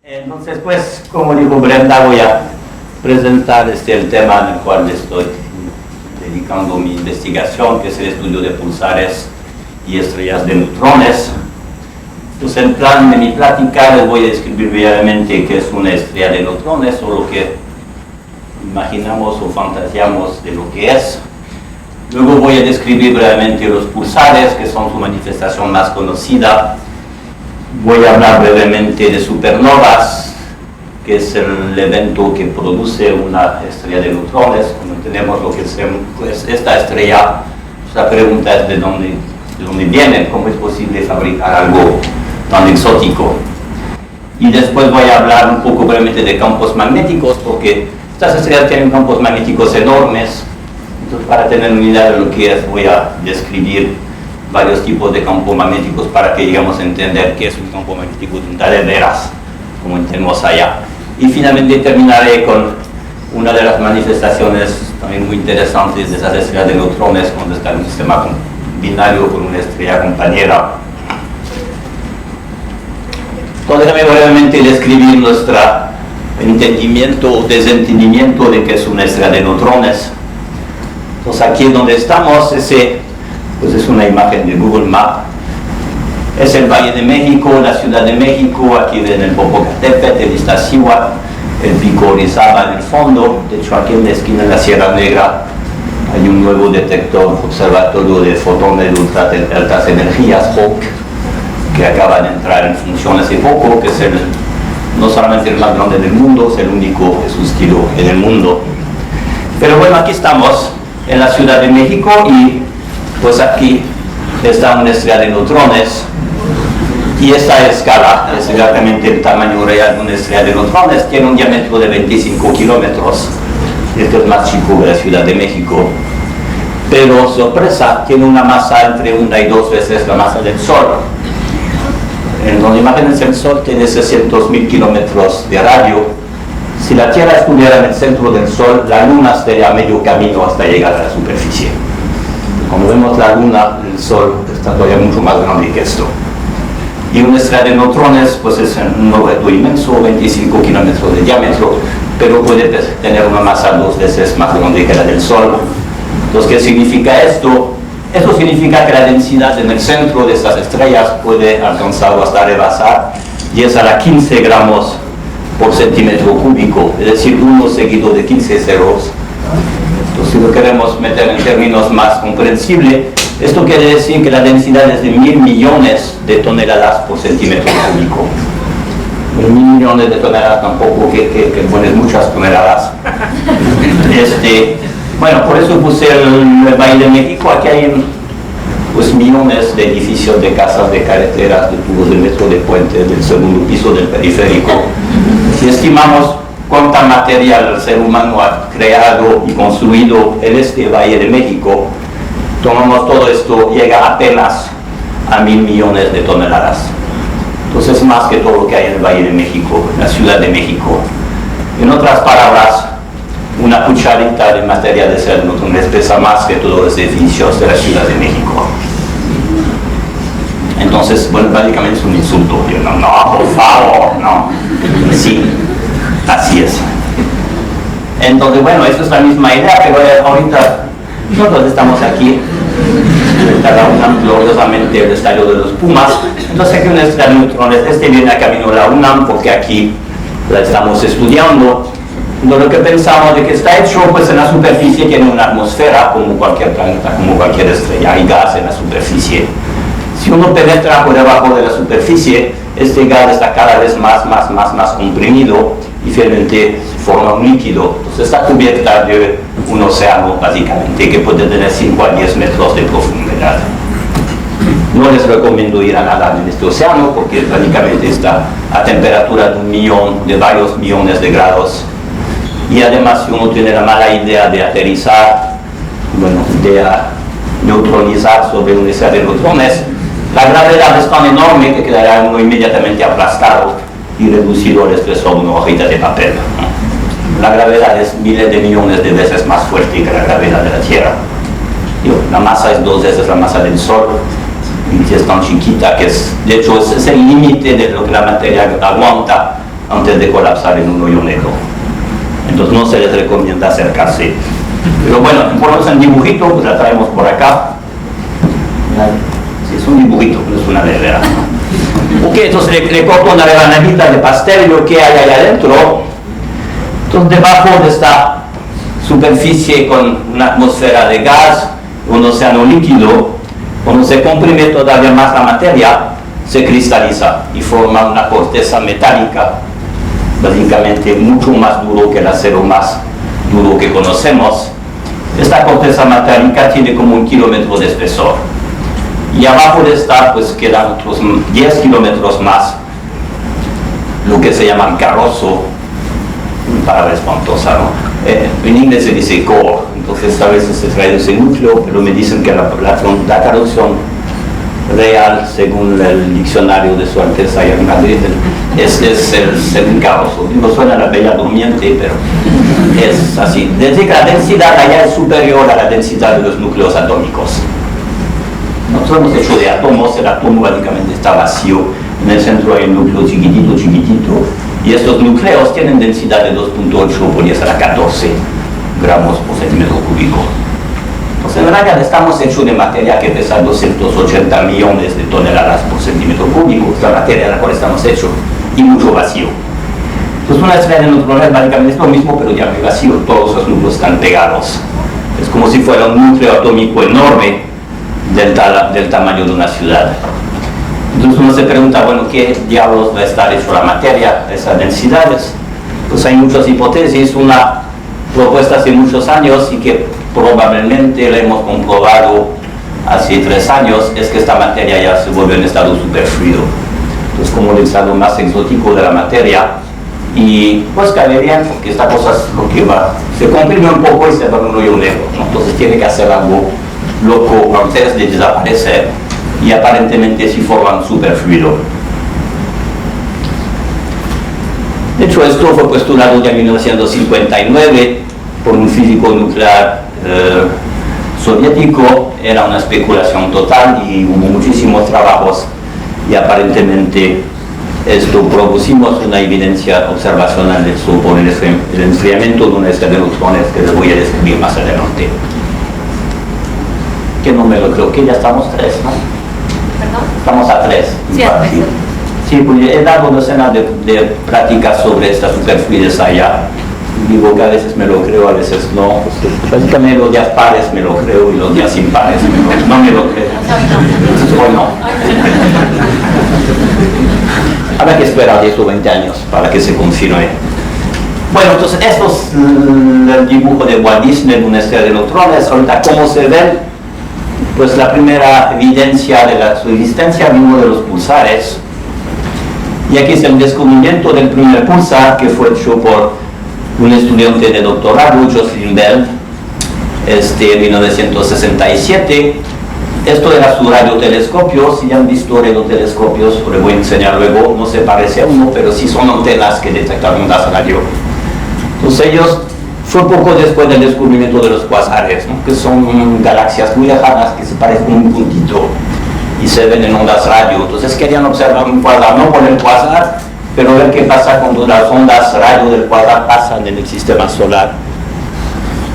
Entonces, pues, como dijo Brenda, voy a presentar el tema en el cual estoy dedicando mi investigación, que es el estudio de pulsares y estrellas de neutrones. Pues el plan de mi plática les voy a describir brevemente qué es una estrella de neutrones o lo que imaginamos o fantaseamos de lo que es. Luego voy a describir brevemente los pulsares, que son su manifestación más conocida. Voy a hablar brevemente de supernovas, que es el evento que produce una estrella de neutrones. Cuando tenemos lo que es pues, esta estrella, pues la pregunta es de dónde viene, cómo es posible fabricar algo tan exótico. Y después voy a hablar un poco brevemente de campos magnéticos, porque estas estrellas tienen campos magnéticos enormes. Entonces, para tener una idea de lo que es, voy a describir varios tipos de campos magnéticos para que lleguemos a entender qué es un campo magnético de veras, como entendemos allá. Y finalmente terminaré con una de las manifestaciones también muy interesantes de esas estrellas de neutrones cuando está en un sistema binario con una estrella compañera. Entonces, déjame brevemente describir nuestro entendimiento o desentendimiento de qué es una estrella de neutrones. Entonces, aquí donde estamos, pues es una imagen de Google Maps. Es el Valle de México, la Ciudad de México. Aquí ven el Popocatépetl, el Iztaccíhuatl, el Pico Orizaba en el fondo. De hecho, aquí en la esquina de la Sierra Negra hay un nuevo detector observatorio de fotones de altas energías, HAWC, que acaba de entrar en función hace poco, que es no solamente el más grande del mundo, es el único de su estilo en el mundo. Pero bueno, aquí estamos en la Ciudad de México y pues aquí está una estrella de neutrones y esta escala es exactamente el tamaño real de una estrella de neutrones. Tiene un diámetro de 25 kilómetros. Esto es más chico que la Ciudad de México, pero sorpresa, tiene una masa entre 1 y 2 veces la masa del Sol. Entonces imagínense, el Sol tiene 600.000 kilómetros de radio. Si la Tierra estuviera en el centro del Sol, la Luna estaría a medio camino hasta llegar a la superficie. Cuando vemos la Luna, el Sol está todavía mucho más grande que esto. Y una estrella de neutrones pues es un objeto inmenso, 25 kilómetros de diámetro, pero puede tener una masa 2 veces más grande que la del Sol. Entonces, ¿qué significa esto? Esto significa que la densidad en el centro de estas estrellas puede alcanzar o hasta rebasar 10 a la 15 gramos por centímetro cúbico, es decir, 1 seguido de 15 ceros. Entonces, si lo queremos meter en términos más comprensibles, esto quiere decir que la densidad es de 1.000 millones de toneladas por centímetro cúbico. 1.000 millones de toneladas tampoco, que pones muchas toneladas. Bueno, por eso puse el Valle de México. Aquí hay pues millones de edificios, de casas, de carreteras, de tubos de metro, de puentes, del segundo piso del periférico. Si estimamos cuánta material el ser humano ha creado y construido en este Valle de México, tomamos todo esto, llega apenas a 1.000 millones de toneladas. Entonces es más que todo lo que hay en el Valle de México, en la Ciudad de México. En otras palabras, una cucharita de materia de estrella de neutrones pesa más que todos los edificios de la Ciudad de México. Entonces, bueno, básicamente es un insulto. Yo, no, por favor, no. Sí, así es. Entonces, bueno, esto es la misma idea, pero ahorita nosotros estamos aquí, cada UNAM, gloriosamente el estadio de los Pumas. Entonces, aquí una estrella de neutrones, viene a camino de la UNAM, porque aquí la estamos estudiando. Lo que pensamos de que está hecho, pues en la superficie tiene una atmósfera como cualquier planeta, como cualquier estrella, hay gas en la superficie. Si uno penetra por debajo de la superficie, este gas está cada vez más comprimido y finalmente forma un líquido. Entonces está cubierta de un océano básicamente que puede tener 5 a 10 metros de profundidad. No les recomiendo ir a nadar en este océano porque prácticamente está a temperatura de varios millones de grados. Y además, si uno tiene la mala idea de aterrizar, de neutronizar sobre una estrella de neutrones, la gravedad es tan enorme que quedará uno inmediatamente aplastado y reducido al espesor de una hojita de papel. La gravedad es miles de millones de veces más fuerte que la gravedad de la Tierra. La masa es 2 veces la masa del Sol, y es tan chiquita que de hecho es el límite de lo que la materia aguanta antes de colapsar en un hoyo negro. Entonces no se les recomienda acercarse. Pero bueno, ponemos un dibujito, pues la traemos por acá. Sí, es un dibujito, no es una verdadera. Ok, entonces le corto una rebanadita de pastel y lo que hay ahí adentro. Entonces debajo de esta superficie con una atmósfera de gas, un océano líquido, cuando se comprime todavía más la materia, se cristaliza y forma una corteza metálica, básicamente mucho más duro que el acero más duro que conocemos. Esta corteza metálica tiene como 1 kilómetro de espesor. Y abajo de esta, pues quedan otros 10 kilómetros más, lo que se llama carrozo, palabra espantosa, ¿no? En inglés se dice core, entonces a veces se traduce núcleo, pero me dicen que la traducción real, según el diccionario de su Alteza allá en Madrid, es el carrozo. No suena a la Bella Durmiente, pero es así. Desde que la densidad allá es superior a la densidad de los núcleos atómicos. Nosotros hemos hecho de átomos, el átomo básicamente está vacío, en el centro hay un núcleo chiquitito, y estos núcleos tienen densidad de 2.8 por 10 a la 14 gramos por centímetro cúbico. Entonces en realidad estamos hechos de materia que pesa 280 millones de toneladas por centímetro cúbico, es la materia de la cual estamos hechos, y mucho vacío. Entonces una estrella de neutrones básicamente es lo mismo, pero ya no hay vacío, todos los núcleos están pegados. Es como si fuera un núcleo atómico enorme del tamaño de una ciudad. Entonces uno se pregunta, bueno, ¿qué diablos va a estar hecho la materia, esas densidades? Pues hay muchas hipótesis. Una propuesta hace muchos años y que probablemente la hemos comprobado hace 3 años, es que esta materia ya se vuelve en estado superfluido. Entonces como el estado más exótico de la materia, y pues cae bien, porque esta cosa es lo que va, se comprime un poco y se va en un hoyo negro, ¿no? Entonces tiene que hacer algo loco antes de desaparecer, y aparentemente sí forma un superfluido. De hecho, esto fue postulado ya en 1959 por un físico nuclear soviético. Era una especulación total y hubo muchísimos trabajos, y aparentemente esto producimos una evidencia observacional de esto por el enfriamiento de una estrella de neutrones que les voy a describir más adelante. ¿Qué número? Creo que ya estamos 3, ¿no? ¿Perdón? Estamos a 3. Sí, a 3. Sí, pues he dado docenas de prácticas sobre esta superfluidez allá. Digo que a veces me lo creo, a veces no. Básicamente los días pares me lo creo y los días impares no me lo creo. Hoy no. Habrá que esperar 10 o 20 años para que se confirme. Bueno, entonces esto es el dibujo de Walt Disney de una estrella de neutrones. Ahorita, ¿cómo se ven? Pues la primera evidencia de su existencia vino de los pulsares. Y aquí es el descubrimiento del primer pulsar, que fue hecho por un estudiante de doctorado, Jocelyn Bell, en 1967. Esto era su radiotelescopio. Si han visto radiotelescopios, os lo voy a enseñar luego, no se parece a uno, pero sí son antenas que detectan ondas radio. Entonces ellos, fue poco después del descubrimiento de los cuasares, ¿no? Que son galaxias muy lejanas que se parecen a un puntito y se ven en ondas radio. Entonces querían observar un cuasar, no con el cuasar, pero ver qué pasa cuando las ondas radio del cuasar pasan en el sistema solar,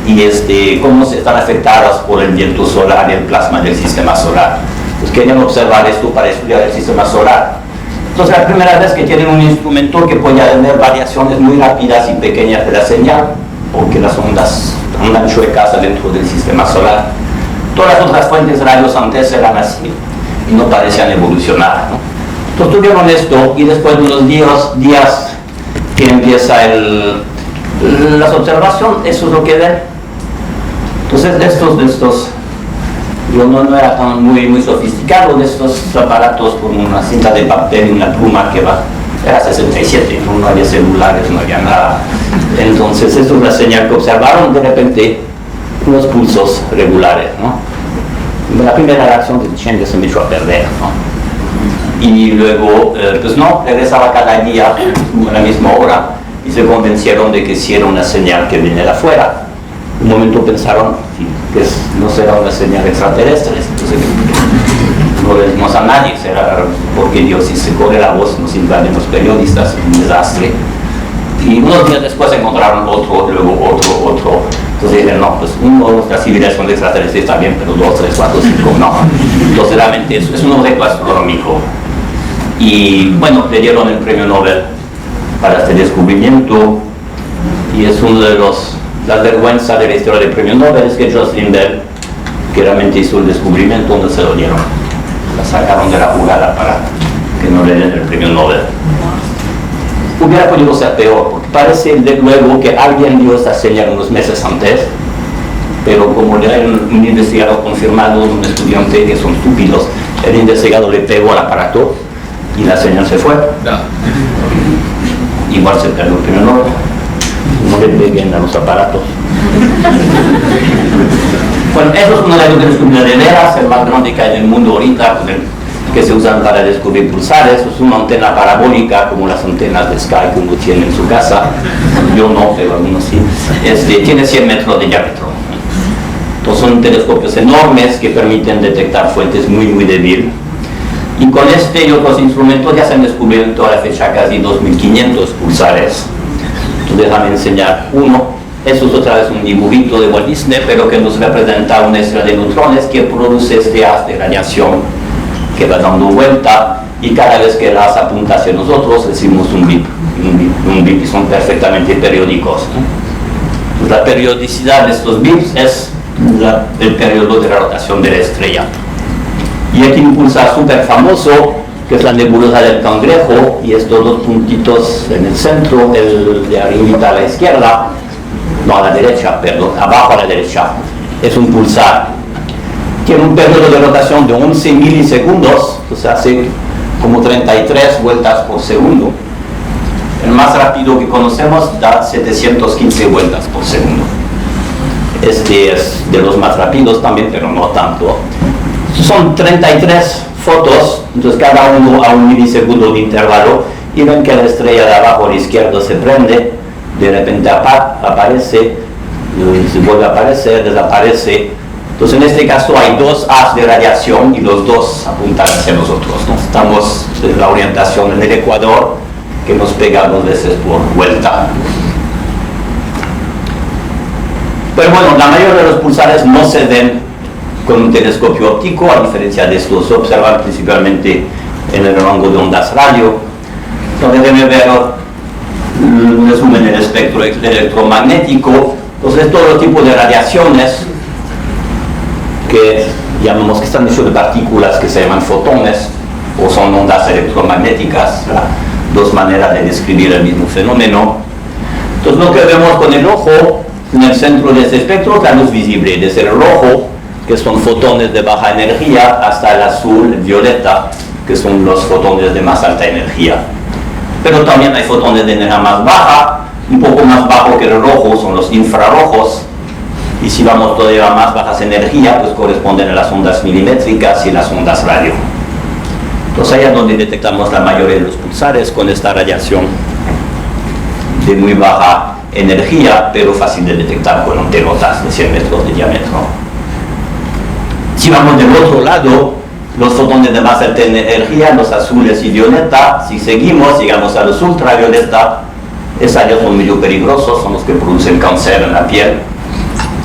y cómo se están afectadas por el viento solar y el plasma del sistema solar. Entonces querían observar esto para estudiar el sistema solar. Entonces la primera vez que tienen un instrumento que pueda tener variaciones muy rápidas y pequeñas de la señal, porque las ondas andan chuecas dentro del sistema solar. Todas las otras fuentes de rayos antes eran así y no parecían evolucionar, ¿no? Entonces tuvieron esto, y después de unos días que empieza las observaciones, eso es lo que ven. Entonces estos yo no era tan muy sofisticado, de estos aparatos con una cinta de papel y una pluma que va. Era 67, no había celulares, no había nada. Entonces, esto es la señal que observaron, de repente, unos pulsos regulares, ¿no? La primera reacción de Chen se me echó a perder, ¿no? Y luego, pues no, regresaba cada día a la misma hora, y se convencieron de que sí era una señal que venía de afuera. Un momento pensaron que no será una señal extraterrestre. Entonces, no le decimos a nadie, será porque Dios, si se corre la voz, nos invaden los periodistas, es un desastre. Y unos días después encontraron otro, luego otro. Entonces dijeron, no, pues nuestra civilización de extraterrestres está bien, pero 2, 3, 4, 5, no. Entonces realmente es un objeto astronómico. Y bueno, le dieron el premio Nobel para este descubrimiento, y es uno de las vergüenzas de la historia del premio Nobel, es que Jocelyn Bell, que realmente hizo el descubrimiento, no se lo dieron. La sacaron de la jugada para que no le den el premio Nobel. Hubiera podido ser peor, porque parece luego que alguien dio esta señal unos meses antes, pero como le hay un investigador confirmado, un estudiante que son estúpidos, el investigador le pegó al aparato y la señal se fue. Igual se perdió el premio Nobel. No le peguen a los aparatos. Bueno, eso es uno de los descubrimientos de veras, el más grande que hay en el mundo ahorita, que se usan para descubrir pulsares. Es una antena parabólica, como las antenas de Sky que uno tiene en su casa. Yo no, pero algunos sí. Tiene 100 metros de diámetro. Entonces son telescopios enormes que permiten detectar fuentes muy, muy débiles. Y con este y otros instrumentos ya se han descubierto a la fecha casi 2500 pulsares. Entonces déjame enseñar uno. Eso es otra vez un dibujito de Walt Disney, pero que nos representa una estrella de neutrones que produce este haz de radiación que va dando vuelta, y cada vez que el haz apunta hacia nosotros recibimos un bip, y son perfectamente periódicos. Pues la periodicidad de estos bips es el periodo de la rotación de la estrella. Y aquí un pulsar súper famoso, que es la nebulosa del Cangrejo, y estos dos puntitos en el centro, el de arriba a la izquierda, no a la derecha, perdón, abajo a la derecha, es un pulsar. Tiene un periodo de rotación de 11 milisegundos, o sea, hace como 33 vueltas por segundo. El más rápido que conocemos da 715 vueltas por segundo. Este es de los más rápidos también, pero no tanto. Son 33 fotos, entonces cada uno a 1 milisegundo de intervalo, y ven que la estrella de abajo a la izquierda se prende, de repente aparece, se vuelve a aparecer, desaparece. Entonces en este caso hay dos haz de radiación y los dos apuntan hacia nosotros, ¿no? Estamos en la orientación en el ecuador, que nos pega 2 veces por vuelta. Pero bueno, la mayoría de los pulsares no se ven con un telescopio óptico, a diferencia de estos, se observan principalmente en el rango de ondas radio. Entonces déjenme ver un resumen del espectro electromagnético. Entonces todo tipo de radiaciones que llamamos, que están hechos de partículas que se llaman fotones, o son ondas electromagnéticas, dos maneras de describir el mismo fenómeno. Entonces lo que vemos con el ojo en el centro de este espectro es la luz visible, desde el rojo, que son fotones de baja energía, hasta el azul, el violeta, que son los fotones de más alta energía. Pero también hay fotones de energía más baja, un poco más bajo que el rojo son los infrarrojos, y si vamos todavía a más bajas energía, pues corresponden a las ondas milimétricas y las ondas radio. Entonces ahí es donde detectamos la mayoría de los pulsares con esta radiación de muy baja energía, pero fácil de detectar con anterotas de 100 metros de diámetro. Si vamos del otro lado, los fotones de más alta energía, los azules y violeta, si seguimos, llegamos a los ultravioleta, esos ya son medio peligrosos, son los que producen cáncer en la piel,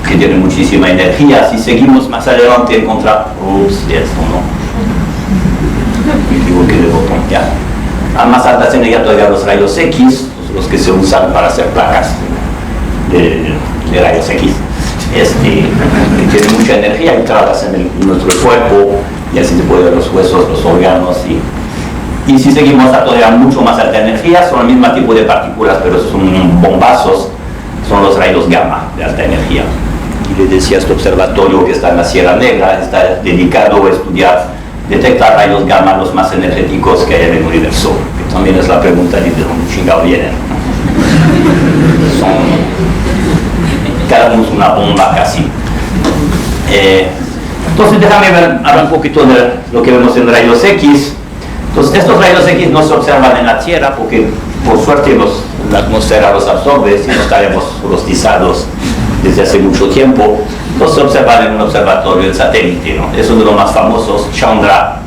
que tienen muchísima energía. Si seguimos más adelante, encontramos, esto no, me equivoqué de botón, ya. A más altas energías todavía los rayos X, los que se usan para hacer placas de rayos X, que tienen mucha energía y tratas en nuestro cuerpo, y así se puede ver los huesos, los órganos, y si seguimos a todavía mucho más alta energía, son el mismo tipo de partículas, pero son bombazos, son los rayos gamma de alta energía. Y les decía, este observatorio que está en la Sierra Negra está dedicado a estudiar, detectar rayos gamma los más energéticos que hay en el universo, que también es la pregunta de dónde chingado vienen. Son, cada uno es una bomba casi. Entonces déjame hablar un poquito de lo que vemos en rayos X. Entonces estos rayos X no se observan en la Tierra porque por suerte la atmósfera los absorbe, si no estaremos rostizados desde hace mucho tiempo. Entonces se observan en un observatorio, el satélite, ¿no? Es uno de los más famosos, Chandra,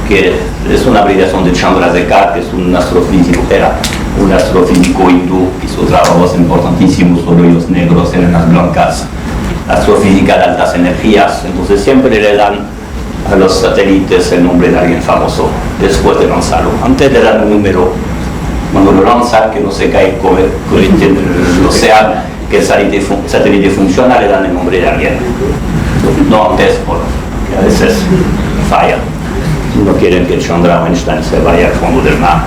que es una abreviación de Chandrasekhar, que es un astrofísico, era un astrofísico hindú, hizo trabajos importantísimos sobre hoyos negros, enanas blancas, astrofísica de altas energías. Entonces siempre le dan a los satélites el nombre de alguien famoso después de lanzarlo. Antes le dan un número, cuando lo lanzan, que no se cae corriente en el océano, que el satélite funciona, le dan el nombre de alguien. No antes, porque a veces falla. No quieren que Chandra Einstein se vaya al fondo del mar.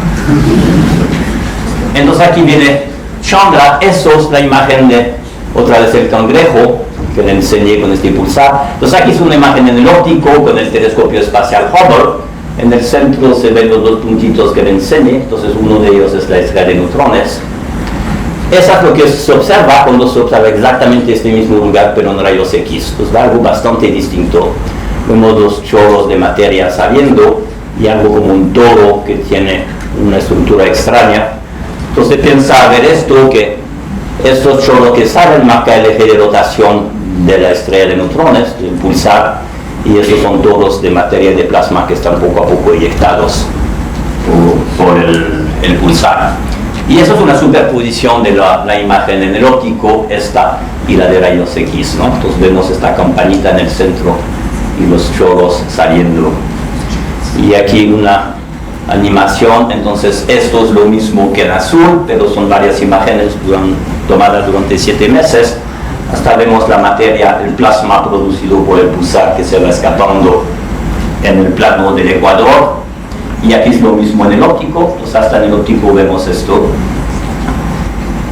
Entonces aquí viene Chandra, eso es la imagen de otra vez el cangrejo que le enseñé con este pulsar. Entonces aquí es una imagen en el óptico con el telescopio espacial Hubble. En el centro se ven los dos puntitos que le enseñé, entonces uno de ellos es la estrella de neutrones. Eso es lo que se observa cuando se observa exactamente este mismo lugar, pero en rayos X. Pues algo bastante distinto. Vemos dos chorros de materia saliendo y algo como un toro que tiene una estructura extraña. Entonces piensa ver esto, que estos chorros que salen marcan el eje de rotación de la estrella de neutrones, del pulsar, y esos son toros de materia de plasma que están poco a poco eyectados por el pulsar. Y eso es una superposición de la imagen en el óptico, esta y la de rayos X, ¿no? Entonces vemos esta campanita en el centro y los chorros saliendo. Y aquí una animación, entonces esto es lo mismo que en azul, pero son varias imágenes tomadas durante 7 meses. Hasta vemos la materia, el plasma producido por el pulsar que se va escapando en el plano del ecuador. Y aquí es lo mismo en el óptico, pues hasta en el óptico vemos esto.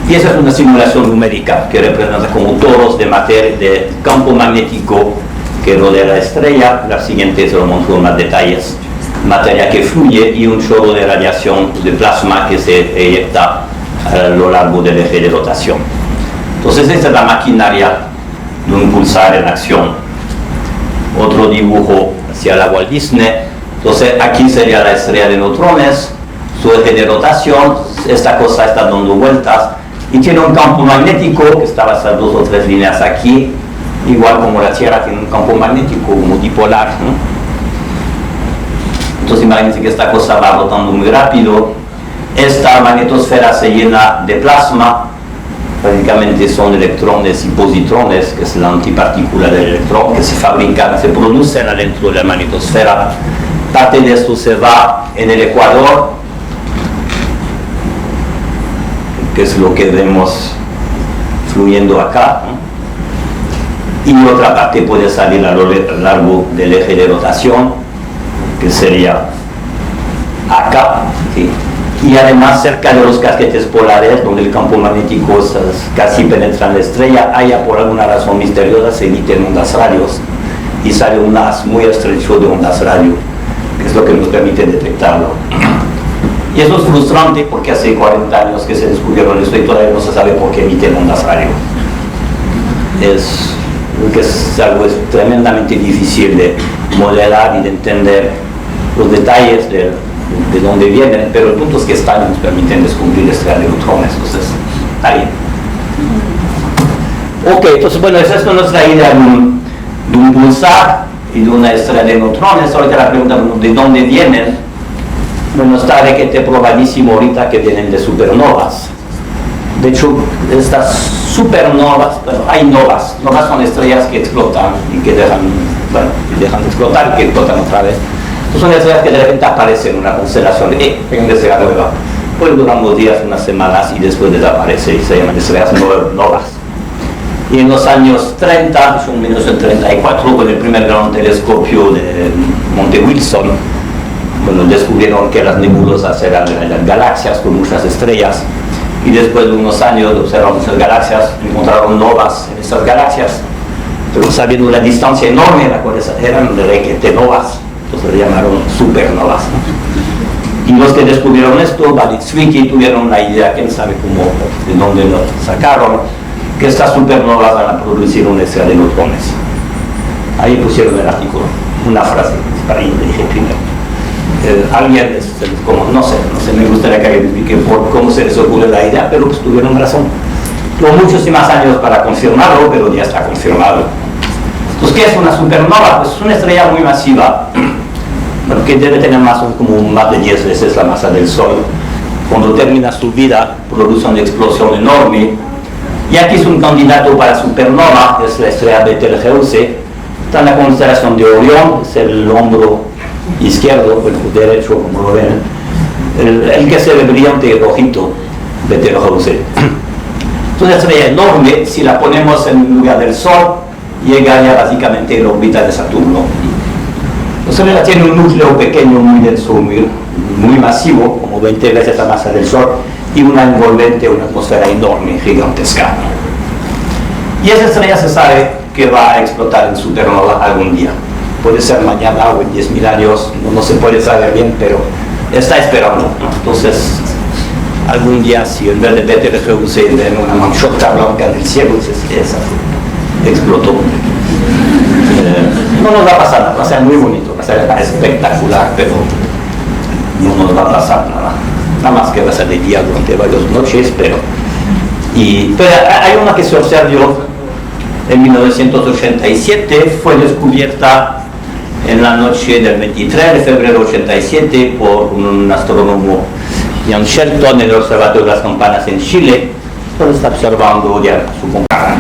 Y esa es una simulación numérica que representa como toros de materia, de campo magnético que rodea la estrella. La siguiente se lo muestro en más detalles. Materia que fluye y un chorro de radiación de plasma que se eyecta a lo largo del eje de rotación. Entonces esta es la maquinaria de un pulsar en acción. Otro dibujo hacia la Walt Disney. Entonces aquí sería la estrella de neutrones, su eje de rotación, esta cosa está dando vueltas y tiene un campo magnético que estaba estas 2 o 3 líneas aquí, igual como la Tierra tiene un campo magnético multipolar, ¿no? Entonces imagínense que esta cosa va rotando muy rápido, esta magnetosfera se llena de plasma, prácticamente son electrones y positrones, que es la antipartícula del electrón, que se fabrican, se producen adentro de la magnetosfera. Parte de esto se va en el ecuador, que es lo que vemos fluyendo acá, ¿no? Y otra parte puede salir a lo largo del eje de rotación, que sería acá, ¿sí? Y además cerca de los casquetes polares, donde el campo magnético casi penetra en la estrella, allá por alguna razón misteriosa se emiten ondas radios y sale un haz muy estrecho de ondas radio, que es lo que nos permite detectarlo. Y eso es frustrante porque hace 40 años que se descubrieron esto y todavía no se sabe por qué emiten ondas radio. Es algo tremendamente difícil de modelar y de entender los detalles de dónde vienen, pero el punto es que están y nos permiten descubrir estrellas de neutrones. Entonces, está bien. Ok, entonces bueno, esa es nuestra idea de un pulsar y de una estrella de neutrones. Ahorita la pregunta de dónde vienen. Bueno, está de que te probadísimo ahorita que vienen de supernovas. De hecho, estas supernovas, bueno, hay novas. Novas son estrellas que explotan y que dejan de explotar y que explotan otra vez. Entonces son estrellas que de repente aparecen en una constelación de vengan de estrella nueva. Pues duran unos días, unas semanas y después desaparece y se llaman estrellas novas. Y en los años 30, en 1934, con el primer gran telescopio de Monte Wilson, bueno, descubrieron que las nebulosas eran galaxias con muchas estrellas. Y después de unos años de observar muchas galaxias, encontraron novas en esas galaxias, pero sabiendo la distancia enorme en la cual eran de requete novas, entonces le llamaron supernovas, ¿no? Y los que descubrieron esto, Balitsviki, tuvieron la idea, quién sabe cómo, de dónde lo sacaron, que estas supernovas van a producir una estrella de neutrones. Ahí pusieron el artículo, una frase, para ahí le dije primero. Alguien, como, no sé, me gustaría que alguien explique cómo se les ocurre la idea, pero pues tuvieron razón. Tuvo muchos y más años para confirmarlo, pero ya está confirmado. Entonces, ¿qué es una supernova? Pues es una estrella muy masiva, bueno, que debe tener como más de 10 veces la masa del Sol. Cuando termina su vida, produce una explosión enorme. Y aquí es un candidato para supernova, es la estrella Betelgeuse. Está en la constelación de Orión, es el hombro izquierdo, el derecho, como lo ven. El que se ve brillante y rojito, Betelgeuse. Es una estrella enorme. Si la ponemos en lugar del Sol, llegaría básicamente a la órbita de Saturno. La estrella tiene un núcleo pequeño, muy denso, muy masivo, como 20 veces la masa del Sol, y una envolvente, una atmósfera enorme, gigantesca. Y esa estrella se sabe que va a explotar en supernova algún día. Puede ser mañana o en 10.000 años, no se puede saber bien, pero está esperando. Entonces, algún día, si en vez de Betelgeuse ven una manchota blanca en el cielo, esa explotó. No nos va a pasar nada, va a ser muy bonito, va a ser espectacular, pero no nos va a pasar nada más que va a ser de día durante varias noches, pero hay una que se observó en 1987, fue descubierta en la noche del 23 de febrero de 87 por un astrónomo, Ian Shelton, en el Observatorio de las Campanas en Chile, donde está observando ya su computadora.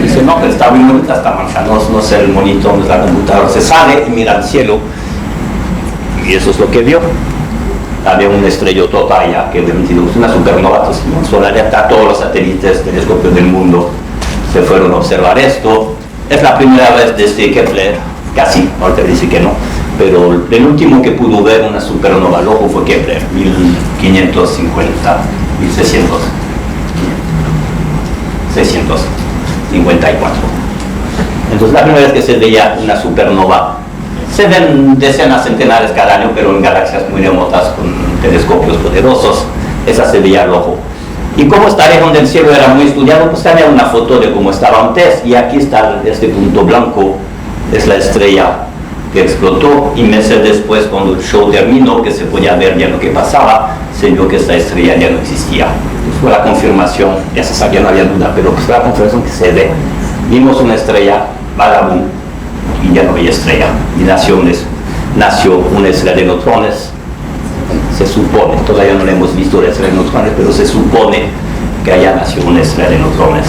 Dice, no, que está muy bonita esta mancha, no es el monitor, no es la computadora, se sale y mira al cielo, y eso es lo que vio. Había una estrellotota allá que había emitido una supernova, solar, a todos los satélites, telescopios del mundo se fueron a observar esto. Es la primera vez desde Kepler, casi, ahorita dice que no, pero el último que pudo ver una supernova al ojo fue Kepler, 654. Entonces la primera vez que se veía una supernova. Se ven decenas, centenares cada año, pero en galaxias muy remotas con telescopios poderosos. Esa se veía al ojo. Y como esta región del cielo era muy estudiada, pues tenía una foto de cómo estaba antes. Y aquí está este punto blanco, es la estrella que explotó. Y meses después, cuando el show terminó, que se podía ver ya lo que pasaba, se vio que esta estrella ya no existía. Pues fue la confirmación, ya se sabía, no había duda, pero pues fue la confirmación que se ve. Vimos una estrella, Vagabund, y ya no había estrella, y nació una estrella de neutrones. Se supone, todavía no le hemos visto la estrella de neutrones, pero se supone que allá nació una estrella de neutrones.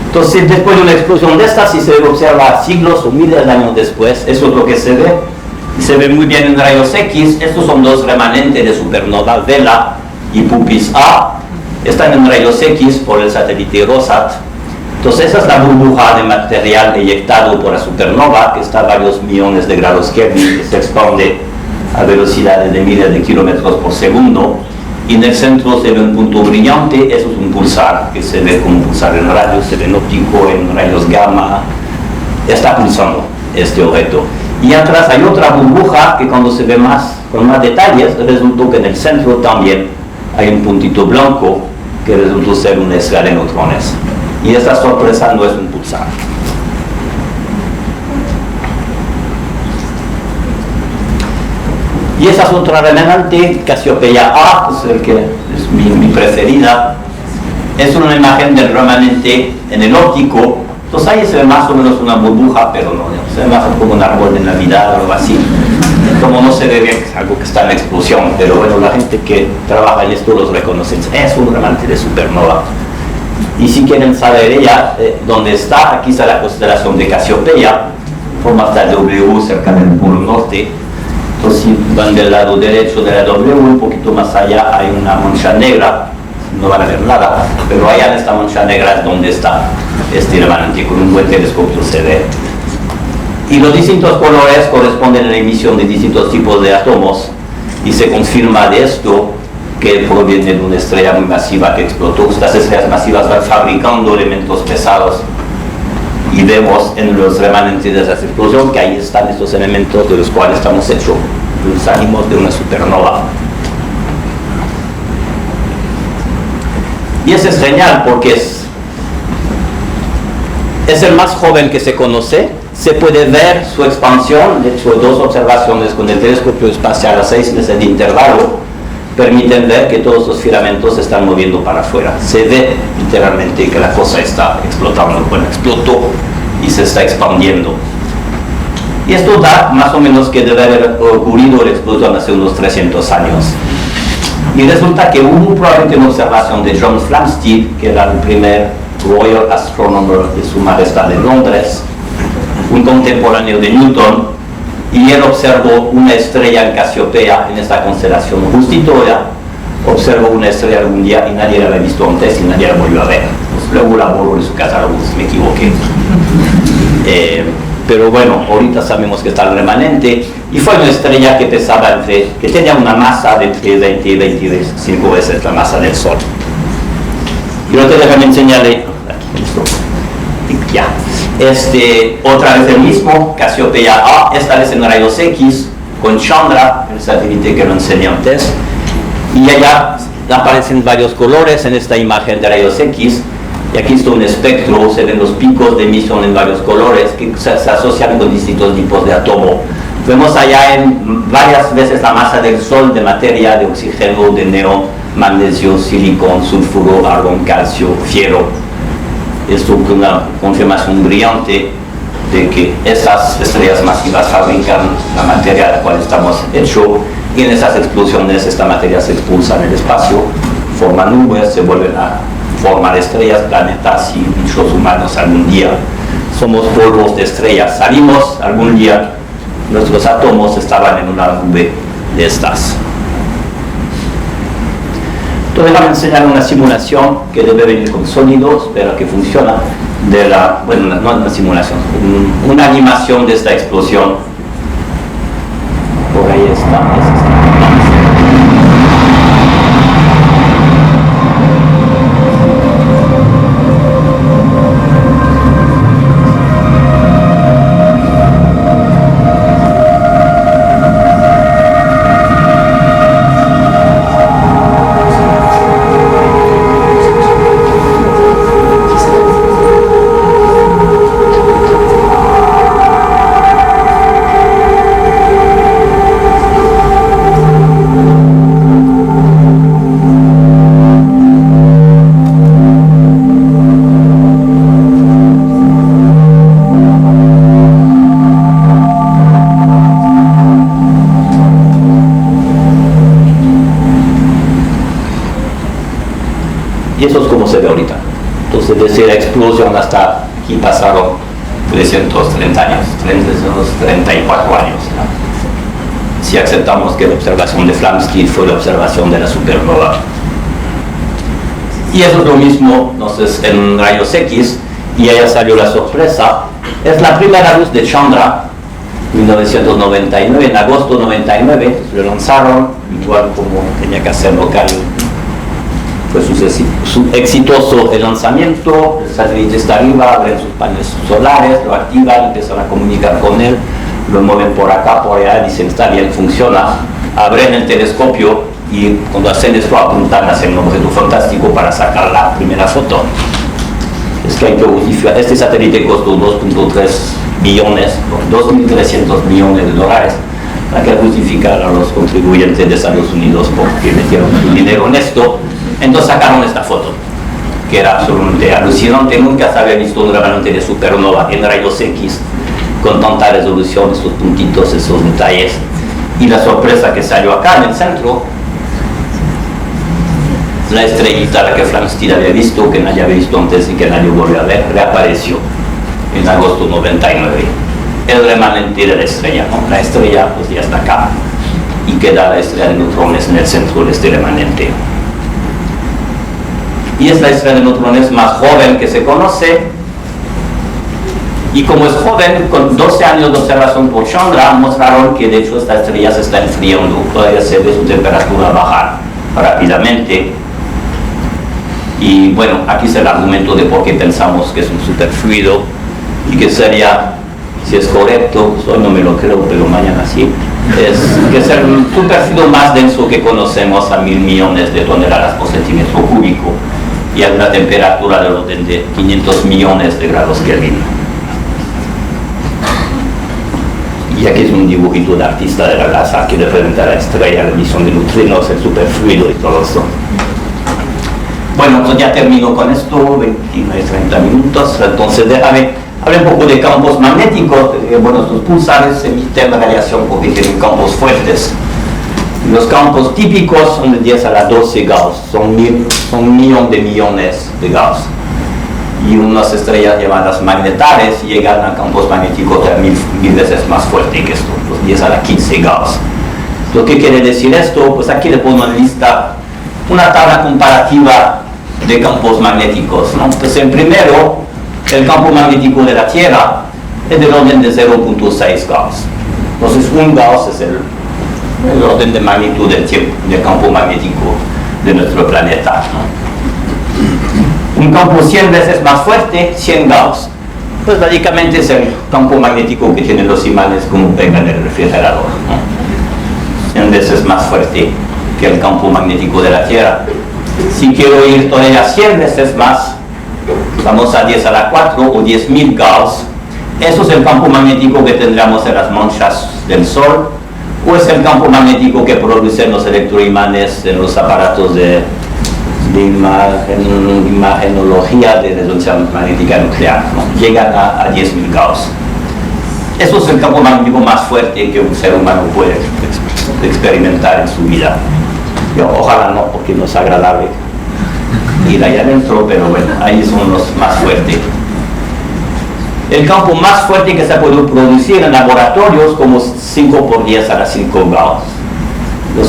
Entonces, después de una explosión de estas, si se observa siglos o miles de años después, eso es lo que se ve. Se ve muy bien en rayos X. Estos son dos remanentes de supernova, Vela y Puppis A. Están en rayos X por el satélite Rosat. Entonces esa es la burbuja de material eyectado por la supernova, que está a varios millones de grados Kelvin, que se expande a velocidades de miles de kilómetros por segundo. Y en el centro se ve un punto brillante, eso es un pulsar, que se ve como un pulsar en rayos, se ve en óptico, en rayos gamma. Está pulsando este objeto. Y atrás hay otra burbuja que cuando se ve con más detalles, resultó que en el centro también hay un puntito blanco que resultó ser una estrella de neutrones. Y esta sorpresa no es un pulsar. Y esa es otra remanente, Cassiopea A, es el que es mi preferida. Es una imagen del remanente en el óptico. Entonces ahí se ve más o menos una burbuja, pero no, se ve más como un árbol de Navidad o algo así. Como no se ve bien, es algo que está en explosión, pero bueno, la gente que trabaja en esto los reconoce. Es un remanente de supernova. Y si quieren saber ella dónde está, aquí está la constelación de Cassiopea, forma hasta el W cerca del polo norte. Entonces si van del lado derecho de la W, un poquito más allá hay una mancha negra, no van a ver nada, pero allá en esta mancha negra es donde está este remanente, con un buen telescopio se ve. Y los distintos colores corresponden a la emisión de distintos tipos de átomos, y se confirma de esto que proviene de una estrella muy masiva que explotó. Estas estrellas masivas van fabricando elementos pesados y vemos en los remanentes de esa explosión que ahí están estos elementos de los cuales estamos hechos, los ánimos de una supernova. Y eso es genial porque es el más joven que se conoce. Se puede ver su expansión. De hecho, 2 observaciones con el telescopio espacial a 6 meses de intervalo permiten ver que todos los filamentos se están moviendo para afuera. Se ve literalmente que la cosa está explotando. Bueno, explotó y se está expandiendo. Y esto da más o menos que debe haber ocurrido la explosión hace unos 300 años. Y resulta que hubo probablemente una observación de John Flamsteed, que era el primer Royal Astronomer de Su Majestad de Londres, un contemporáneo de Newton, y él observó una estrella en Casiopea, en esta constelación Justitoria. Observó una estrella algún día y nadie la había visto antes y nadie la volvió a ver. Pues luego la borró en su catálogo, si me equivoqué. Pero bueno, ahorita sabemos que está el remanente, y fue una estrella que pesaba que tenía una masa de entre 20 y 25 veces la masa del Sol. Y ahora déjame enseñarle, aquí esto, ya, otra vez el mismo, Casiopea A, esta vez en rayos X, con Chandra, el satélite que lo enseñé antes, y allá aparecen varios colores en esta imagen de rayos X. Y aquí está un espectro, se ven los picos de emisión en varios colores que se asocian con distintos tipos de átomo. Vemos allá en varias veces la masa del Sol de materia, de oxígeno, de neón, magnesio, silicón, sulfuro, argón, calcio, fierro. Esto es una confirmación brillante de que esas estrellas masivas fabrican la materia de la cual estamos hechos, y en esas explosiones esta materia se expulsa en el espacio, forma nubes, se vuelven a formar estrellas, planetas y bichos humanos algún día. Somos polvos de estrellas. Salimos algún día, nuestros átomos estaban en una nube de estas. Entonces vamos a enseñar una simulación que debe venir con sonidos, espero que funciona, bueno, no una simulación, una animación de esta explosión. Por ahí está. Y eso es como se ve ahorita. Entonces, desde la explosión hasta aquí pasaron 330 años, 334 años, ¿no? Si aceptamos que la observación de Flamsteed fue la observación de la supernova. Y eso es lo mismo, entonces, en rayos X, y allá salió la sorpresa. Es la primera luz de Chandra, 1999, en agosto 99, lo lanzaron, igual como tenía que hacerlo Caio. Fue exitoso el lanzamiento, el satélite está arriba, abren sus paneles solares, lo activan, empiezan a comunicar con él, lo mueven por acá, por allá, dicen está bien, funciona, abren el telescopio y cuando hacen esto apuntan hacia un objeto fantástico para sacar la primera foto. Es que hay que justificar, este satélite costó 2.3 billones, 2.300 millones de dólares, para que justificar a los contribuyentes de Estados Unidos porque metieron su dinero en esto. Entonces sacaron esta foto, que era absolutamente alucinante. Nunca se había visto un remanente de supernova en rayos X con tanta resolución, esos puntitos, esos detalles. Y la sorpresa que salió acá en el centro, la estrellita, la que Flamsteed había visto, que nadie había visto antes y que nadie volvió a ver, reapareció en agosto 99. El remanente de la estrella, ¿no? La estrella pues ya está acá y queda la estrella de neutrones en el centro de este remanente. Y es la estrella de neutrones más joven que se conoce, y como es joven, con 12 años de observación por Chandra, mostraron que de hecho esta estrella se está enfriando, todavía se ve su temperatura bajar rápidamente. Y bueno, aquí es el argumento de por qué pensamos que es un superfluido y que sería, si es correcto, hoy no me lo creo, pero mañana sí, es que es el superfluido más denso que conocemos a 1.000 millones de toneladas por centímetro cúbico y a una temperatura del orden de 500 millones de grados Kelvin. Y aquí es un dibujito de artista de la NASA que representa la estrella, la emisión de neutrinos, el superfluido y todo eso. Bueno, pues ya termino con esto, 29-30 minutos, entonces déjame Habla un poco de campos magnéticos. Bueno, estos pulsares emiten radiación porque tienen campos fuertes. Los campos típicos son de 10 a la 12 Gauss, son un millón de millones de Gauss. Y unas estrellas llamadas magnetares llegan a campos magnéticos mil veces más fuertes que esto, los 10 a la 15 Gauss. Lo que quiere decir esto, pues aquí le pongo en lista una tabla comparativa de campos magnéticos, ¿no? Entonces, en primero, el campo magnético de la Tierra es del orden de 0.6 Gauss. Entonces, 1 Gauss es el orden de magnitud del campo magnético de nuestro planeta, ¿no? Un campo 100 veces más fuerte, 100 Gauss, pues básicamente es el campo magnético que tienen los imanes como pega en el refrigerador, ¿no? 100 veces más fuerte que el campo magnético de la Tierra. Si quiero ir todavía 100 veces más, vamos a 10 a la 4 o 10.000 Gauss. Eso es el campo magnético que tendríamos en las manchas del Sol, o es el campo magnético que producen los electroimanes en los aparatos de imagenología de resonancia magnética nuclear, ¿no? Llegan a 10.000 Gauss. Eso es el campo magnético más fuerte que un ser humano puede experimentar en su vida. Ojalá no, porque no es agradable ir allá adentro, pero bueno, ahí son los más fuertes. El campo más fuerte que se puede producir en laboratorios, como 5 por 10 a la 5 Gauss.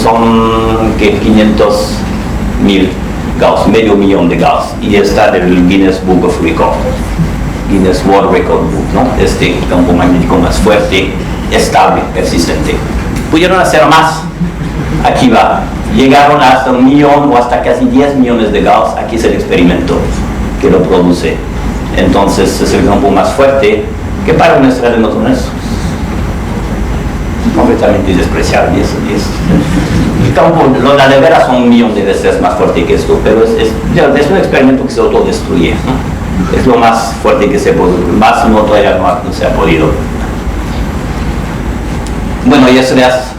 Son 500.000 Gauss, medio millón de Gauss, y está del Guinness Book of Record, Guinness World Record Book, ¿no? Este campo magnético más fuerte, estable, persistente. Pudieron hacer más, aquí va, llegaron hasta 1 millón o hasta casi 10 millones de Gauss, aquí es el experimento que lo produce. Entonces es el campo más fuerte que para una estrella de neutrones completamente despreciable. El campo, la de veras son 1 millón de veces más fuerte que esto, pero es un experimento que se autodestruye, ¿no? Es lo más fuerte que se puede, más no todavía no se ha podido. Bueno, y estrellas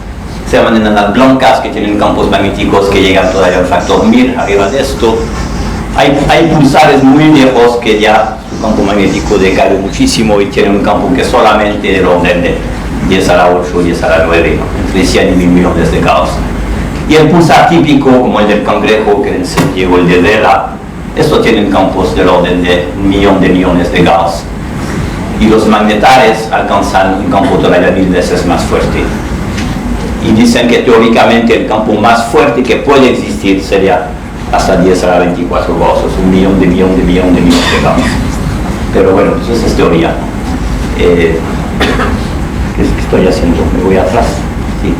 se llaman enanas blancas, que tienen campos magnéticos que llegan todavía al factor 1000 arriba de esto. Hay pulsares muy viejos que ya su campo magnético decae muchísimo y tienen un campo que solamente del orden de 10 a la 8, 10 a la 9, ¿no? Entre 100 y 1000 millones de Gauss. Y el pulsar típico, como el del cangrejo, que llegó el de Vela, estos tienen campos del orden de 1 millón de millones de Gauss. Y los magnetares alcanzan un campo todavía 1000 veces más fuerte. Y dicen que teóricamente el campo más fuerte que puede existir sería hasta 10 a la 24 Gauss, es 1 millón de millones de Gauss. Pero bueno, eso es teoría. ¿Qué estoy haciendo? Me voy atrás. Sí.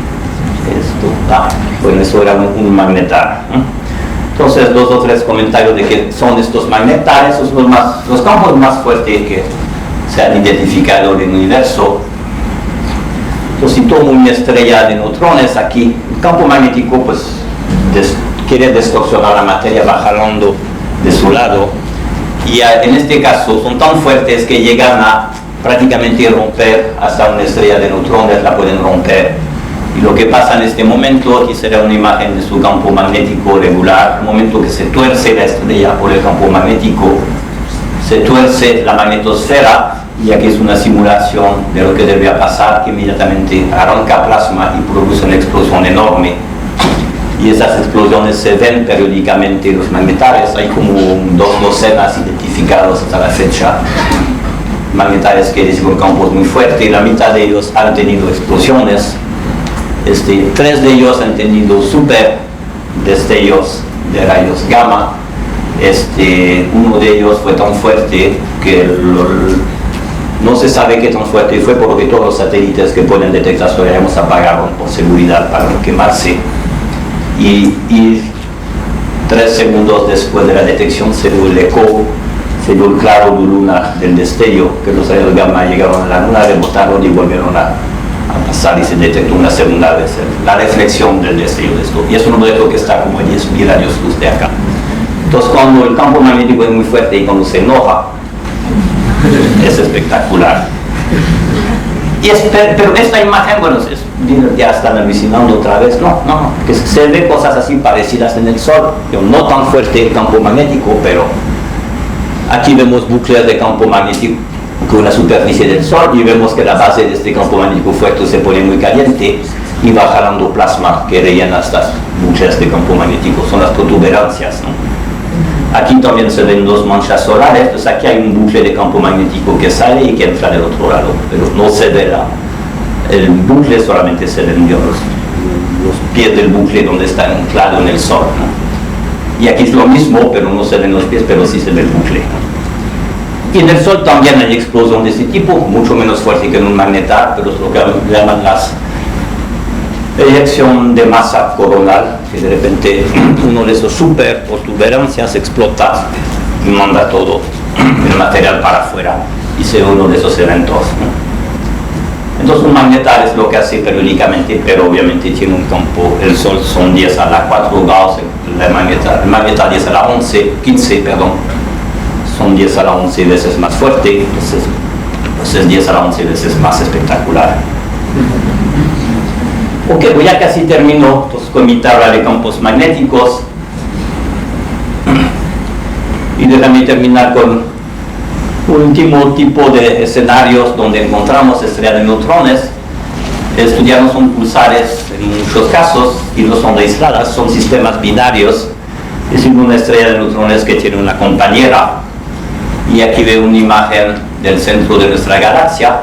Bueno, eso era un magnetar. Entonces, 2 o 3 comentarios de qué son estos magnetares. Esos son los campos más fuertes que se han identificado en el universo. Entonces, si tomo una estrella de neutrones aquí, el campo magnético pues quiere distorsionar la materia, va jalando de su lado, y en este caso son tan fuertes que llegan a prácticamente romper hasta una estrella de neutrones, la pueden romper. Y lo que pasa en este momento, aquí será una imagen de su campo magnético regular. El momento que se tuerce la estrella por el campo magnético, se tuerce la magnetosfera, y aquí es una simulación de lo que debería pasar, que inmediatamente arranca plasma y produce una explosión enorme. Y esas explosiones se ven periódicamente en los magnetares. Hay como 2 docenas identificados hasta la fecha, magnetares que reciben campos muy fuertes, y la mitad de ellos han tenido explosiones. 3 de ellos han tenido super destellos de rayos gamma. Uno de ellos fue tan fuerte que no se sabe qué tan fuerte fue, porque todos los satélites que pueden detectar sobre ellos apagaron por seguridad para no quemarse. Y 3 segundos después de la detección se dio el eco, se dio el claro de luna del destello, que los rayos gamma llegaron a la luna, rebotaron y volvieron a pasar, y se detectó una segunda vez la reflexión del destello de esto. Y es un objeto que está como a 10.000 años luz de acá. Entonces, cuando el campo magnético es muy fuerte y cuando se enoja, es espectacular. Pero esta imagen, bueno, ya están alucinando otra vez. No, que se ven cosas así parecidas en el Sol. No tan fuerte el campo magnético, pero aquí vemos bucles de campo magnético con la superficie del Sol y vemos que la base de este campo magnético fuerte se pone muy caliente y va jalando plasma que rellena estas bucles de campo magnético, son las protuberancias, ¿no? Aquí también se ven dos manchas solares, pues aquí hay un bucle de campo magnético que sale y que entra del otro lado, pero no se ve el bucle, solamente se ven los pies del bucle donde está anclado en el Sol, ¿no? Y aquí es lo mismo, pero no se ven los pies, pero sí se ve el bucle, ¿no? Y en el Sol también hay explosión de este tipo, mucho menos fuerte que en un magnetar, pero es lo que llaman las eyección de masa coronal, que de repente uno de esos super protuberancias explota y manda todo el material para afuera, y se ve uno de esos eventos, ¿no? Entonces un magnetar es lo que hace periódicamente, pero obviamente tiene un campo, el Sol son 10 a la 4 Gauss, el magnetar 10 a la 15, perdón, son 10 a la 11 veces más fuerte, entonces 10 a la 11 veces más espectacular. Ok, pues ya casi termino con mi tabla de campos magnéticos. Y déjame terminar con un último tipo de escenarios donde encontramos estrellas de neutrones. Estudiamos son pulsares en muchos casos y no son aisladas, son sistemas binarios. Es una estrella de neutrones que tiene una compañera. Y aquí veo una imagen del centro de nuestra galaxia.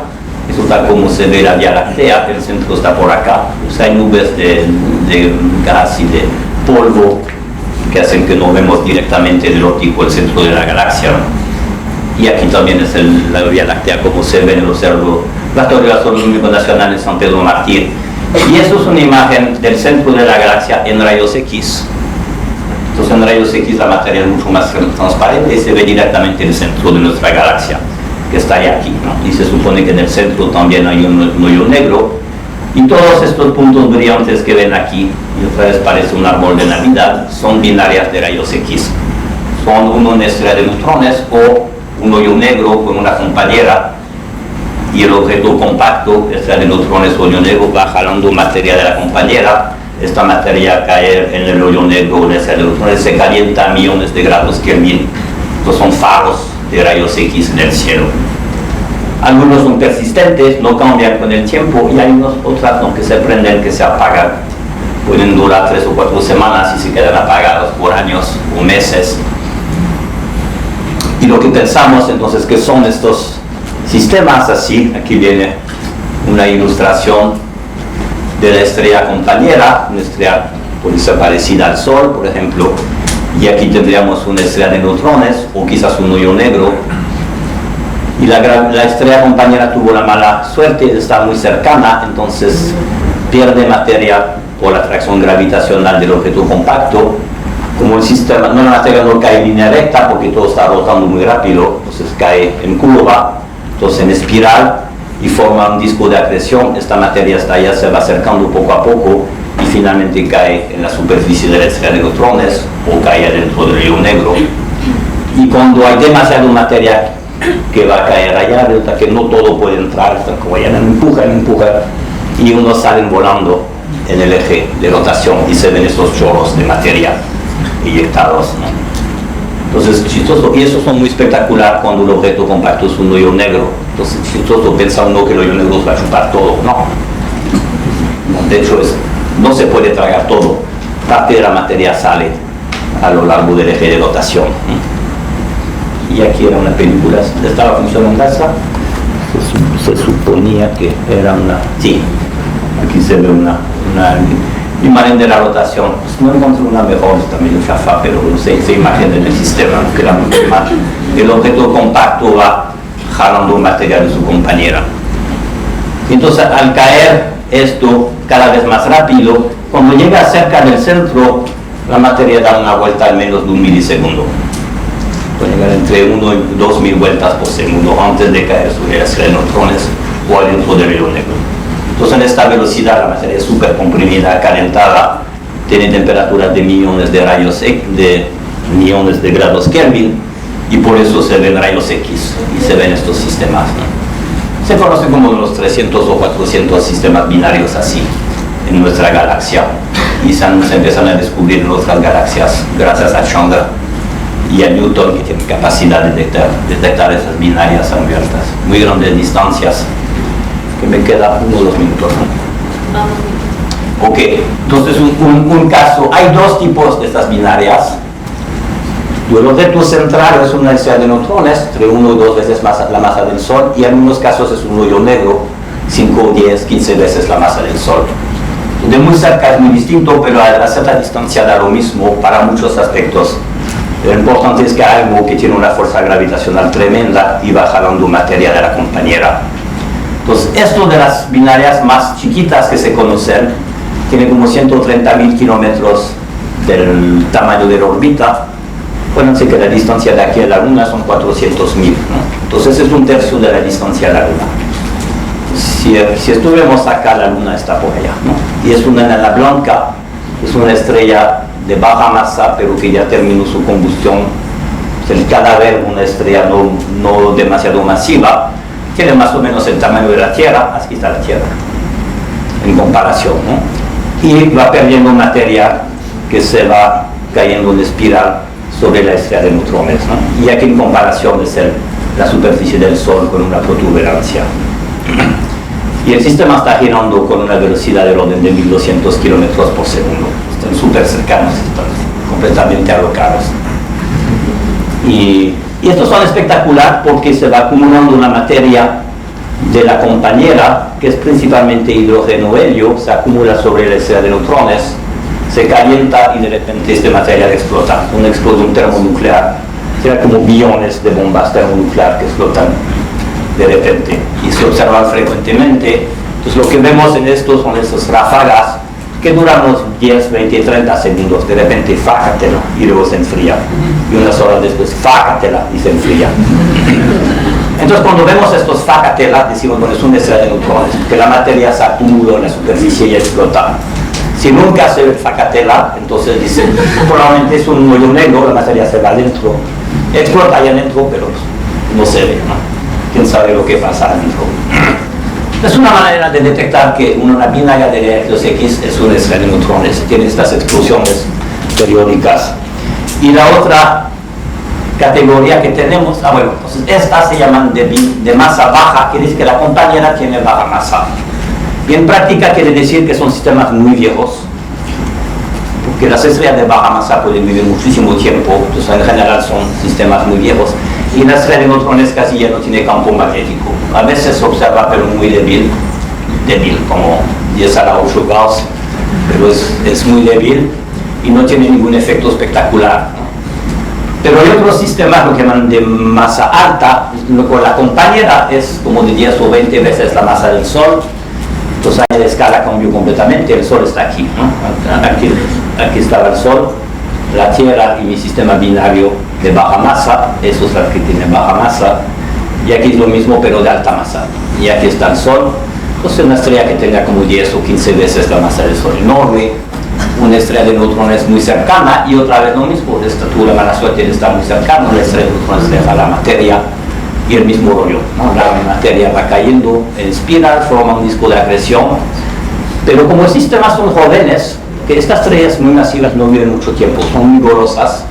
Eso tal como se ve la Vía Láctea, el centro está por acá. Pues hay nubes de gas y de polvo que hacen que no vemos directamente del óptico el centro de la galaxia. Y aquí también es la Vía Láctea como se ve en el Observatorio Astronómico Nacional en San Pedro Mártir. Y eso es una imagen del centro de la galaxia en rayos X. Entonces en rayos X la materia es mucho más transparente y se ve directamente el centro de nuestra galaxia, que está aquí, ¿no? Y se supone que en el centro también hay un hoyo negro, y todos estos puntos brillantes que ven aquí, y otra vez parece un árbol de Navidad, son binarias de rayos X. Son una estrella de neutrones o un hoyo negro con una compañera, y el objeto compacto, estrella de neutrones o hoyo negro, va jalando materia de la compañera. Esta materia cae en el hoyo negro o en estrella de neutrones, se calienta a millones de grados Kelvin. Estos son faros de rayos X en el cielo. Algunos son persistentes, no cambian con el tiempo, y hay otras que se prenden, que se apagan. Pueden durar 3 o 4 semanas y se quedan apagados por años o meses. Y lo que pensamos entonces que son estos sistemas así, aquí viene una ilustración de la estrella compañera, una estrella puede ser parecida al Sol, por ejemplo, y aquí tendríamos una estrella de neutrones o quizás un hoyo negro, y la estrella compañera tuvo la mala suerte de estar muy cercana, entonces pierde materia por la atracción gravitacional del objeto compacto. Como el sistema, la materia no cae en línea recta porque todo está rotando muy rápido, entonces cae en curva, entonces en espiral, y forma un disco de acreción. Esta materia ya se va acercando poco a poco y finalmente cae en la superficie de la estrella de neutrones o cae dentro del hoyo negro. Y cuando hay demasiada materia que va a caer allá, resulta que no todo puede entrar, como ya empujan, y unos salen volando en el eje de rotación y se ven esos chorros de materia inyectados, ¿no? Entonces, chistoso, y eso son muy espectacular cuando el objeto compacto es un hoyo negro. Entonces, chistoso, piensa uno que el hoyo negro va a chupar todo. No. De hecho, no se puede tragar todo. Parte de la materia sale a lo largo del eje de rotación. Y aquí era una película, estaba funcionando esa. Se suponía que era una. Sí, aquí se ve una imagen de la rotación. Pues no encontré una mejor, está medio chafa, pero no sé, esa imagen del sistema, que era muy mal. El objeto compacto va jalando material de su compañera. Entonces, al caer esto cada vez más rápido, cuando llega cerca del centro, la materia da una vuelta al menos de 1 milisegundo. Puede llegar entre 1 y 2.000 vueltas por segundo antes de caer sobre la estrella de neutrones o adentro del hoyo negro. Entonces, en esta velocidad, la materia es súper comprimida, calentada, tiene temperaturas de millones de millones de grados Kelvin, y por eso se ven rayos X y se ven estos sistemas, ¿no? Se conocen como los 300 o 400 sistemas binarios así en nuestra galaxia, y se empiezan a descubrir en otras galaxias gracias a Chandra. y a Newton, que tiene capacidad de detectar esas binarias abiertas, muy grandes distancias, que me queda 1 o 2 minutos, ¿no? Ok, entonces un caso, hay 2 tipos de estas binarias. El objeto central es una estrella de neutrones, entre 1 y 2 veces la masa del Sol, y en algunos casos es un hoyo negro, 5, 10, 15 veces la masa del Sol. De muy cerca es muy distinto, pero a cierta distancia da lo mismo para muchos aspectos. Lo importante es que hay algo que tiene una fuerza gravitacional tremenda y va jalando materia de la compañera. Entonces, esto de las binarias más chiquitas que se conocen, tiene como 130.000 kilómetros del tamaño de la órbita. Acuérdense que la distancia de aquí a la Luna son 400.000, ¿no? Entonces es 1/3 de la distancia a la Luna. Si estuviéramos acá, la Luna está por allá, ¿no? Y es una enana blanca, es una estrella de baja masa, pero que ya terminó su combustión. Es el cadáver, una estrella no demasiado masiva, tiene más o menos el tamaño de la Tierra, aquí está la Tierra, en comparación, ¿no? Y va perdiendo materia que se va cayendo en espiral sobre la estrella de neutrones, ¿no? Y aquí en comparación es la superficie del Sol con una protuberancia. Y el sistema está girando con una velocidad del orden de 1200 kilómetros por segundo. Están súper cercanos, están completamente alocados. Y estos son espectacular porque se va acumulando una materia de la compañera, que es principalmente hidrógeno helio, se acumula sobre la estrella de neutrones, se calienta y de repente esta materia explota, una explosión termonuclear. Será como billones de bombas termonucleares que explotan de repente y se observan frecuentemente. Entonces lo que vemos en esto son esas ráfagas que duran unos 10, 20, 30 segundos. De repente, fácatela y luego se enfría. Y unas horas después, fácatela y se enfría. Entonces cuando vemos estos fácatela, decimos, bueno, es una estrella de neutrones, que la materia se acumula en la superficie y explota. Si nunca se ve facatela, entonces dicen, probablemente es un hoyo negro, la materia se va adentro, explota allá adentro, pero no se ve, ¿no? ¿Quién sabe lo que pasa adentro? Es una manera de detectar que una binaria de rayos X es una estrella de neutrones, tiene estas explosiones periódicas. Y la otra categoría que tenemos, bueno, entonces estas se llaman de masa baja, quiere decir que la compañera tiene baja masa. Y en práctica quiere decir que son sistemas muy viejos, porque las estrellas de baja masa pueden vivir muchísimo tiempo, entonces en general son sistemas muy viejos. Y la estrella de neutrones casi ya no tiene campo magnético. A veces se observa, pero muy débil, como 10 a la 8 Gauss, pero es muy débil y no tiene ningún efecto espectacular, ¿no? Pero hay otros sistemas, lo que llaman de masa alta, la compañera es como de 10 o 20 veces la masa del Sol. Entonces ahí la escala cambió completamente, el Sol está aquí, ¿no? Aquí estaba el Sol, la Tierra y mi sistema binario de baja masa, eso es el que tiene baja masa, y aquí es lo mismo pero de alta masa, y aquí está el Sol. Entonces una estrella que tenga como 10 o 15 veces la masa del Sol, enorme, una estrella de neutrones muy cercana, y otra vez lo mismo, tuvo la mala suerte de estar muy cercano, la estrella de neutrones deja la materia, y el mismo rollo, ¿no? La materia va cayendo en espiral, forma un disco de acreción, pero como los sistemas son jóvenes, que estas estrellas muy masivas no viven mucho tiempo, son muy golosas,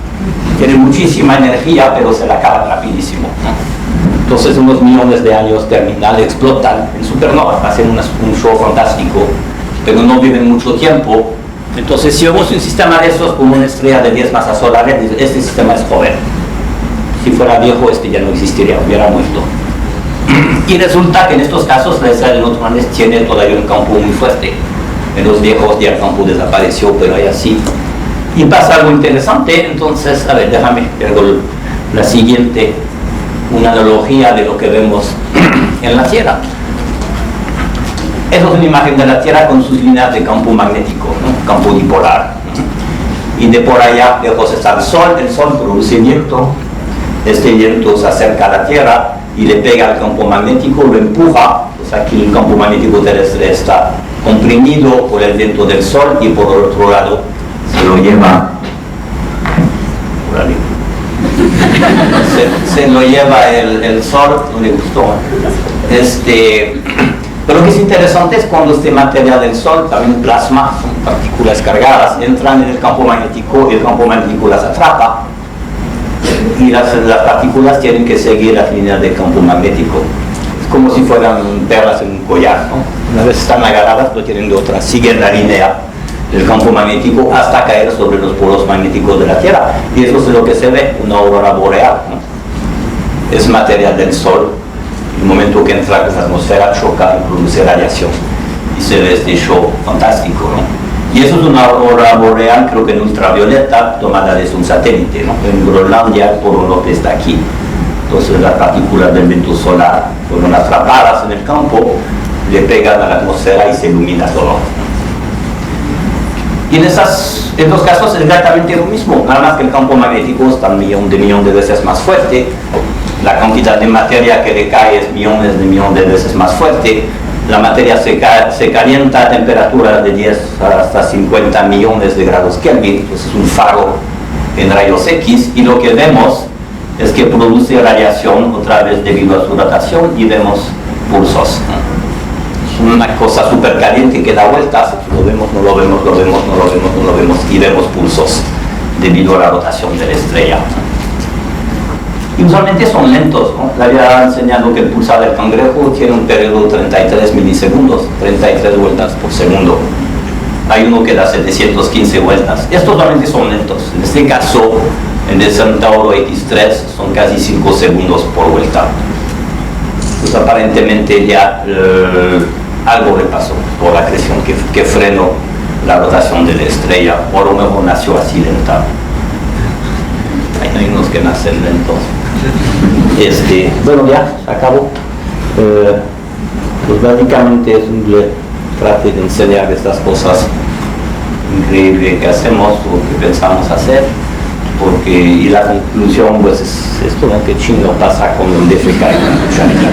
tienen muchísima energía, pero se la acaban rapidísimo, ¿no? Entonces unos millones de años terminan, explotan en supernovas, hacen un show fantástico, pero no viven mucho tiempo. Entonces si vemos un sistema de esos como una estrella de 10 masas solares, este sistema es joven. Si fuera viejo, este ya no existiría, hubiera muerto. Y resulta que en estos casos la estrella de neutrones tiene todavía un campo muy fuerte. En los viejos ya el campo desapareció, pero hay así. Y pasa algo interesante, entonces, a ver, déjame ver la siguiente, una analogía de lo que vemos en la Tierra. Esa es una imagen de la Tierra con sus líneas de campo magnético, ¿no? Campo dipolar, ¿no? Y de por allá lejos está el Sol produce viento. Este viento se acerca a la Tierra y le pega al campo magnético, lo empuja. Pues aquí el campo magnético terrestre está comprimido por el viento del Sol y por el otro lado se lo lleva, se lo lleva el Sol, no le gustó. Pero lo que es interesante es cuando este material del Sol, también plasma, son partículas cargadas, entran en el campo magnético y el campo magnético las atrapa. y las partículas tienen que seguir las líneas de campo magnético. Es como si fueran perlas en un collar, ¿no? Una vez están agarradas, no tienen de otra, siguen la línea del campo magnético hasta caer sobre los polos magnéticos de la Tierra. Y eso es lo que se ve, una aurora boreal, ¿no? Es material del Sol. En el momento que entra en la atmósfera, choca y produce radiación. Y se ve este show fantástico, ¿no? Y eso es una aurora boreal, creo que en ultravioleta, tomada desde un satélite, ¿no? En Groenlandia, por lo que está aquí. Entonces las partículas del viento solar fueron atrapadas en el campo, le pegan a la atmósfera y se ilumina todo. Y en estos casos es exactamente lo mismo, nada más que el campo magnético está un millón de veces más fuerte, la cantidad de materia que decae es millones de veces más fuerte, la materia se calienta a temperaturas de 10 hasta 50 millones de grados Kelvin, entonces es un faro en rayos X, y lo que vemos es que produce radiación otra vez debido a su rotación y vemos pulsos. Es una cosa súper caliente que da vueltas, lo vemos, no lo vemos, lo vemos, no lo vemos, no lo vemos, y vemos pulsos debido a la rotación de la estrella. Y usualmente son lentos, ¿no? Le había enseñado que el pulsar del cangrejo tiene un periodo de 33 milisegundos, 33 vueltas por segundo. Hay uno que da 715 vueltas. Estos realmente son lentos. En este caso, en el Centauro X3 son casi 5 segundos por vuelta. Pues aparentemente ya algo le pasó por la acreción que frenó la rotación de la estrella, o a lo mejor nació así lenta. Hay unos que nacen lentos. Bueno, ya acabó. Pues básicamente es un trate de enseñar estas cosas increíbles que hacemos o que pensamos hacer, porque, y la conclusión pues es esto, ¿no? Que chingo pasa con un defecar en la cucharita.